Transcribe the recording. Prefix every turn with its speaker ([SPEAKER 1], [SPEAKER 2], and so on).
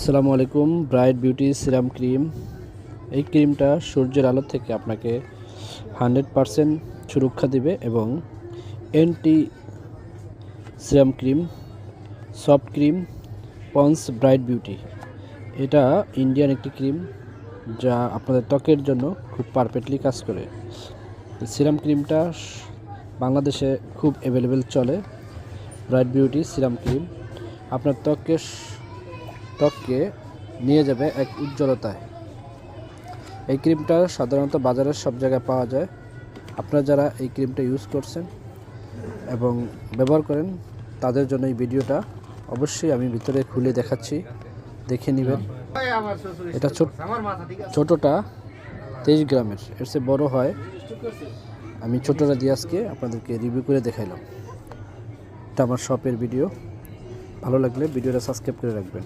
[SPEAKER 1] আসসালামু আলাইকুম। Bright beauty serum cream, এই ক্রিমটা সূর্যের আলো থেকে আপনাকে 100% সুরক্ষা দিবে এবং anti serum cream, soft cream, ponds bright beauty. এটা ইন্ডিয়ান একটি ক্রিম যা আপনাদের ত্বকের জন্য খুব পারফেক্টলি কাজ করে। সিরাম ক্রিমটা বাংলাদেশে খুব অ্যাভেলেবেল চলে। ব্রাইট বিউটি সিরাম ক্রিম আপনার ত্বককে নিয়ে যাবে এক উজ্জ্বলতায়। এই ক্রিমটা সাধারণত বাজারের সব জায়গায় পাওয়া যায়। আপনারা যারা এই ক্রিমটা ইউজ করছেন এবং ব্যবহার করেন তাদের জন্য এই ভিডিওটা অবশ্যই আমি ভিতরে খুলে দেখাচ্ছি, দেখে নেবেন। এটা ছোটোটা 23 গ্রামের, এর চেয়ে বড় হয়। আমি ছোটোটা দিয়ে আজকে আপনাদেরকে রিভিউ করে দেখাইলাম। এটা আমার শপের ভিডিও। ভালো লাগলে ভিডিওটা সাবস্ক্রাইব করে রাখবেন।